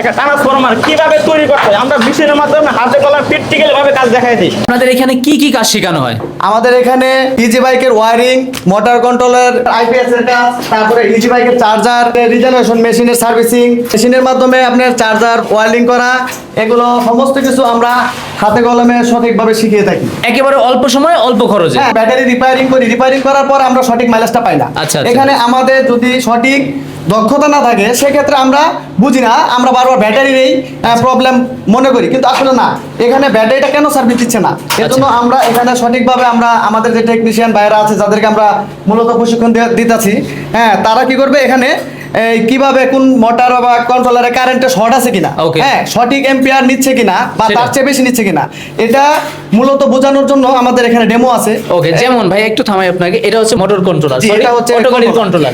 একটা ট্রান্সফরমার কিভাবে তৈরি করতে হয় আমরা মেশিনের মাধ্যমে হাতে কলমে প্র্যাকটিক্যাল ভাবে কাজ দেখাই দিই। আপনাদের এখানে কি কি কাজ শেখানো হয়? আমাদের এখানে ইজি বাইকের ওয়্যারিং, মোটর কন্ট্রোলার, আইপিএস এর কাজ, তারপরে ইজি বাইকের চার্জার, রিজেনারেশন মেশিনের সার্ভিসিং, মেশিনের মাধ্যমে আপনার চার্জার ওয়্যারিং করা, এগুলো সমস্ত কিছু আমরা হাতে কলমে সঠিকভাবে শিখিয়ে থাকি। একেবারে অল্প সময়ে অল্প খরচে। হ্যাঁ, ব্যাটারি রিপেয়ারিং করি, রিপেয়ারিং করার পর আমরা সঠিক মাইলেজটা পাই না। আচ্ছা। এখানে আমাদের যদি সঠিক দক্ষতা না থাকে সেক্ষেত্রে আমরা বুঝি না, আমরা বারবার ব্যাটারি নেই প্রবলেম মনে করি, কিন্তু আসলে না, এখানে ব্যাটারিটা কেন সার্ভিস দিচ্ছে না, এজন্য আমরা এখানে সঠিকভাবে আমরা আমাদের যে টেকনিশিয়ান ভাইরা আছে যাদেরকে আমরা মূলত প্রশিক্ষণ দিতেছি, হ্যাঁ, তারা কি করবে এখানে এই কিভাবে কোন মোটর বা কন্ট্রোলারে কারেন্টে শর্ট আছে কিনা, হ্যাঁ, সঠিক এম্পিয়ার নিচ্ছে কিনা বা তার চেয়ে বেশি নিচ্ছে কিনা, এটা মূলত বোঝানোর জন্য আমাদের এখানে ডেমো আছে। ওকে, যেমন ভাই একটু থামাই আপনাকে, এটা হচ্ছে মোটর কন্ট্রোলার, এটা হচ্ছে অটো গাড়ির কন্ট্রোলার।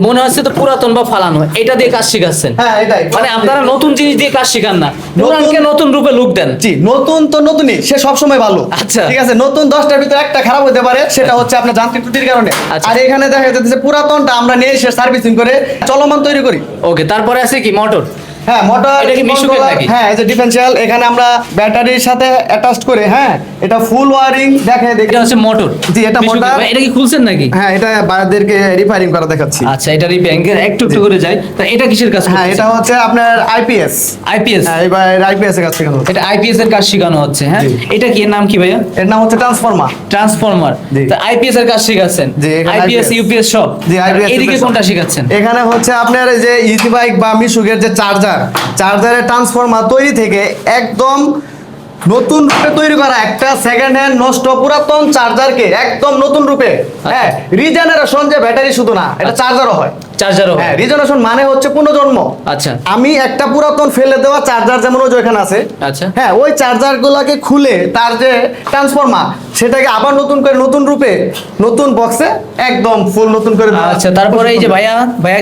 মনে হচ্ছে তো পুরাতন বা ফালানো, এটা দিয়ে কাজ শিখাচ্ছেন। হ্যাঁ, এটাই, মানে আপনারা নতুন জিনিস দিয়ে কাজ শিখান না, পুরানকে নতুন রূপে লুক দেন। জি, নতুন তো নতুনই, সে সব সময় ভালো। আচ্ছা, ঠিক আছে, নতুন 10টার ভিতরে একটা খারাপ হতে পারে, সেটা হচ্ছে আপনার যান্ত্রিক ত্রুটির কারণে। আচ্ছা। আর এখানে দেখা যাচ্ছে পুরাতনটা আমরা নিয়ে এসে সার্ভিসিং করে চলমান তৈরি করি। ওকে, তারপরে আছে কি মোটর? হ্যাঁ, মোটর, এটা কি মিশুকের নাকি? হ্যাঁ, এই যে ডিফারেনশিয়াল এখানে আমরা ব্যাটারির সাথে অ্যাটাচড করে, হ্যাঁ, এটা ফুল ওয়্যারিং দেখায় দেখি। এটা হচ্ছে মোটর। জি, এটা মিশুকের। মোটর। ভাই, এটা কি খুলছেন নাকি? হ্যাঁ, এটা বাইরেদেরকে রিপেয়ারিং করা দেখাচ্ছি। আচ্ছা, এটা রিপেয়ারিং একটু একটু করে যায়। তা এটা কিসের কাজ? হ্যাঁ, এটা হচ্ছে আপনার আইপিএস। আইপিএস। হ্যাঁ, এবার আইপিএস এর কাজ শেখানো হচ্ছে। এটা আইপিএস এর কাজ শেখানো হচ্ছে। হ্যাঁ, এটা কি, এর নাম কি ভাইয়া? এর নাম হচ্ছে ট্রান্সফরমার। ট্রান্সফরমার। জি। তা আইপিএস এর কাজ শেখাচ্ছেন? জি, এখানে আইপিএস IPS ইউপিএস সব? জি, IPS এদিকে সব। কোনটা শেখাচ্ছেন? এখানে হচ্ছে আপনার এই যে ইজি বাইক বা মিশুকের যে চার্জারের ট্রান্সফরমার তৈরি থেকে একদম নতুন রূপে তৈরি করা একটা সেকেন্ড হ্যান্ড নষ্ট পুরাতন চার্জারকে একদম নতুন রূপে, হ্যাঁ, রিজেনারেশন, যে ব্যাটারি শুধু না, এটা চার্জারও হয়। চার্জারও? হ্যাঁ, রিজেনারেশন মানে হচ্ছে পুনর্জন্ম। আচ্ছা। আমি একটা পুরাতন ফেলে দেওয়া চার্জার, যেমন ওই যে এখানে আছে, আচ্ছা, হ্যাঁ, ওই চার্জার গুলাকে খুলে তার যে ট্রান্সফরমার সেটাকে আবার নতুন করে নতুন রূপে নতুন বক্সে একদম ফুল নতুন করে দেওয়া। আচ্ছা, তারপরে এই যে ভাইয়া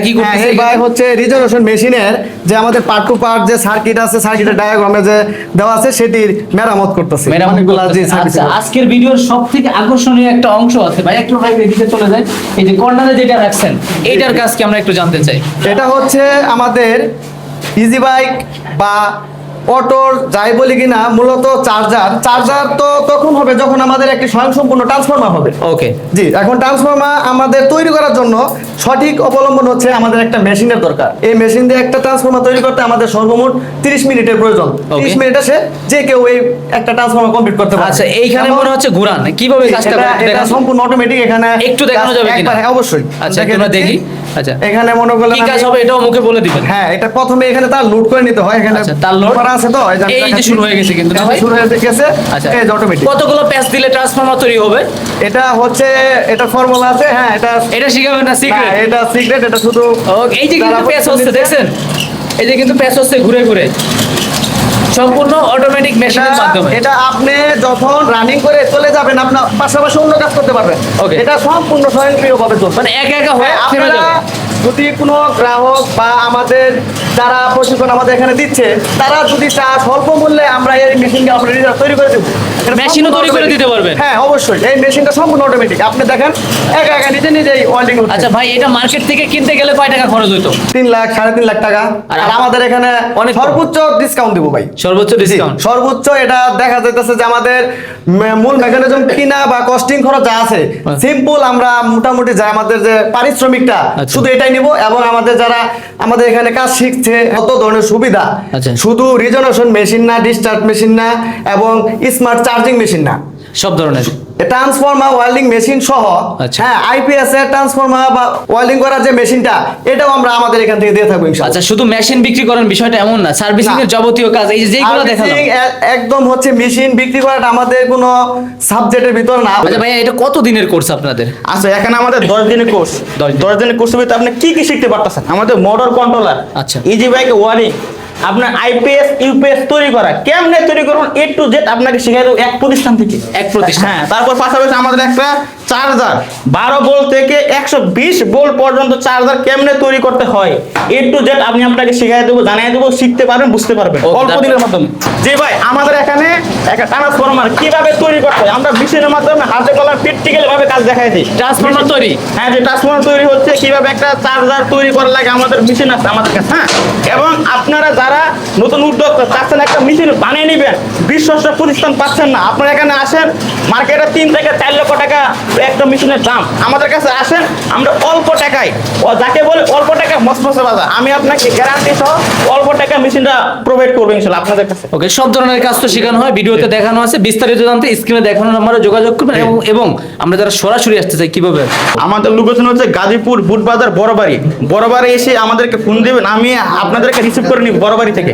কি হ্যাঁ, করতেছে? এই ভাই হচ্ছে রিজেনারেশন মেশিনের যে আমাদের পার্ট টু পার্ট যে সার্কিট আছে, সার্কিটের ডায়াগ্রামে যে দেওয়া আছে সেটির মেরামত করতেছে। মেরামত অনেকগুলা করতেছে। যে সার্কিট। আচ্ছা, আজকের ভিডিওর সবথেকে আকর্ষণীয় একটা অংশ আছে ভাই, একটু ভাই এদিকে চলে যায়। এই যে কর্নারে যেটা রাখছেন, এইটার কাজ কি আমরা একটু জানতে চাই। এটা হচ্ছে আমাদের ইজি বাইক বা অটোর যাই বলি কিনা মূলত চার্জার তো তখন হবে যখন আমাদের একটি স্বয়ংসম্পূর্ণ ট্রান্সফরমার হবে। ওকে। জি, এখন ট্রান্সফরমার আমাদের তৈরি করার জন্য সঠিক অবলম্বন হচ্ছে আমাদের একটা মেশিনের দরকার। এই মেশিন দিয়ে একটা ট্রান্সফরমার তৈরি করতে আমাদের সর্বমোট 30 মিনিটের প্রয়োজন। 30 মিনিটে যে কেউ এই একটা ট্রান্সফরমার কমপ্লিট করতে পারে। আচ্ছা, এইখানে মনে হচ্ছে ঘুরান, কিভাবে কাজটা করে এটা দেখান? সম্পূর্ণ অটোমেটিক। এখানে একটু দেখানো যাবে কিনা? হ্যাঁ, অবশ্যই। আচ্ছা, আমরা দেখি। আচ্ছা, এখানে মনে করলেন কি কাজ হবে এটাও মুখে বলে দিবেন। হ্যাঁ, এটা প্রথমে এখানে তার লোড করে নিতে হয়। এখানে আচ্ছা, তার লোড করা আছে তো, এই যে শুরু হয়ে গেছে কিন্তু না ভাই? শুরু হয়ে গেছে। আচ্ছা, এই যে অটোমেটিক। কতগুলো প্যাচ দিলে ট্রান্সফরমার তৈরি হবে? এটা হচ্ছে, এটা ফর্মুলা আছে। হ্যাঁ, এটা শিখাবেন না? সিক্রেট? এটা সিক্রেট, এটা শুধু এই যে কিন্তু প্যাচ হচ্ছে, দেখছেন? এই যে কিন্তু প্যাচ হচ্ছে ঘুরে ঘুরে, সম্পূর্ণ অটোমেটিক মেশিনের মাধ্যমে। এটা আপনি যখন রানিং করে চলে যাবেন, আপনার পাশাপাশি অন্য কাজ করতে পারবেন। ওকে। এটা সম্পূর্ণ স্বয়ংক্রিয়ভাবে চলবে। মানে একা একা হয়ে থেমে আপনারা যাবে। যদি কোনো গ্রাহক বা আমাদের যারা প্রশিক্ষণ আমাদের এখানে দিচ্ছে, তারা যদি চায় স্বল্প মূল্যে আমরা এই মেশিনকে আমরা নিজেরা তৈরি করে দেবো। মেশিনও তৈরি করে দিতে পারবেন? হ্যাঁ, অবশ্যই। এই মেশিনটা সম্পূর্ণ অটোমেটিক। আপনি দেখেন একা নিজেই ওয়েল্ডিং হচ্ছে। আচ্ছা ভাই, এটা মার্কেট থেকে কিনতে গেলে কয় টাকা খরচ হইতো? 3 লাখ, 3.5 লাখ টাকা। আর আমাদের এখানে অনেক সর্বোচ্চ ডিসকাউন্ট দিব ভাই। সর্বোচ্চ ডিসকাউন্ট? সর্বোচ্চ। এটা দেখা যাইতেছে যে আমাদের মূল মেকানিজম কিনা বা কস্টিং খরচ যা আছে, সিম্পল আমরা মোটামুটি যা আমাদের যে পারিশ্রমিকটা শুধু এটাই নিব। এবং আমাদের যারা আমাদের এখানে কাজ শিখছে, কত ধরনের সুবিধা, শুধু রিজেনারেশন মেশিন না, ডিসচার্জ মেশিন না, এবং স্মার্ট চার্জিং মেশিন না, সব ধরনের ট্রান্সফরমার ওয়েল্ডিং মেশিন সহ, হ্যাঁ, আইপিএস এর ট্রান্সফরমার বা ওয়েল্ডিং করার যে মেশিনটা, এটাও আমরা আমাদের এখান থেকে দিয়ে থাকবো ইনশাআল্লাহ। আচ্ছা, শুধু মেশিন বিক্রি করেন বিষয়টা এমন না, সার্ভিসিং এর যাবতীয় কাজ এই যে যেগুলো দেখালাম, একদম হচ্ছে মেশিন বিক্রি করাটা আমাদের কোনো সাবজেক্টের ভিতর না। আচ্ছা ভাই, এটা কত দিনের কোর্স আপনাদের? আচ্ছা, এখানে আমাদের 10 দিনের কোর্স। 10 দিনের কোর্সের ভিতরে আপনি কি কি শিখতে পারতেছেন? আমাদের মোটর কন্ট্রোলার, আচ্ছা, ইজি বাইক ওয়ারিং, আপনার আইপিএস ইউপিএস তৈরি করা, কেমনে তৈরি করুন A to Z আপনাকে শিখিয়ে দেবো এক প্রতিষ্ঠান থেকে। এক প্রতিষ্ঠান? হ্যাঁ। তারপর পাশাপাশি আমাদের একটা চার্জার 12 ভোল্ট থেকে 120 ভোল্ট পর্যন্ত চার্জার কেমনে তৈরি করতে হয় A to Z আমি আপনাকে শিখিয়ে দেবো, জানিয়ে দেবো, শিখতে পারবেন, বুঝতে পারবেন অল্প দিনের মাধ্যমে। জি ভাই, আমাদের এখানে একটা ট্রান্সফরমার কিভাবে তৈরি করতে হয় আমরা মেশিনের মাধ্যমে হাতে কলমে প্র্যাকটিক্যাল ভাবে কাজ দেখাই দিই। ট্রান্সফরমার তৈরি? হ্যাঁ, যে ট্রান্সফরমার তৈরি হচ্ছে, কিভাবে একটা চার্জার তৈরি করা লাগে আমাদের মেশিন আছে আমাদের কাছে। হ্যাঁ, এবং আপনারা যারা যারা নতুন উদ্যোক্তা চাচ্ছেন একটা মেশিন বানিয়ে নেবেন, বিশ্বস্ত প্রতিষ্ঠান পাচ্ছেন না, আপনারা এখানে আসেন, মার্কেটে 3 থেকে 4 লক্ষ টাকা একটা মেশিনের দাম, আমাদের কাছে আসেন, আমরা অল্প টাকায়, যাকে বলে অল্প টাকা মসমসে বাজার, আমি আপনাকে গ্যারান্টি সহ অল্প টাকা মেশিনটা প্রোভাইড করবো ইনশাল্লাহ আপনাদের কাছে। ওকে, সব ধরনের কাজ তো শেখানো হয়, ভিডিওতে দেখানো আছে, বিস্তারিত জানতে স্ক্রিনে দেখানো নাম্বারে যোগাযোগ করবেন। এবং আমরা যারা সরাসরি আসতে চাই কিভাবে? আমাদের লোকেশন হচ্ছে গাজীপুর বুটবাজার বড়বাড়ি এসে আমাদেরকে ফোন দিবেন, আমি আপনাদেরকে রিসিভ করে নিব বড়বাড়ি থেকে।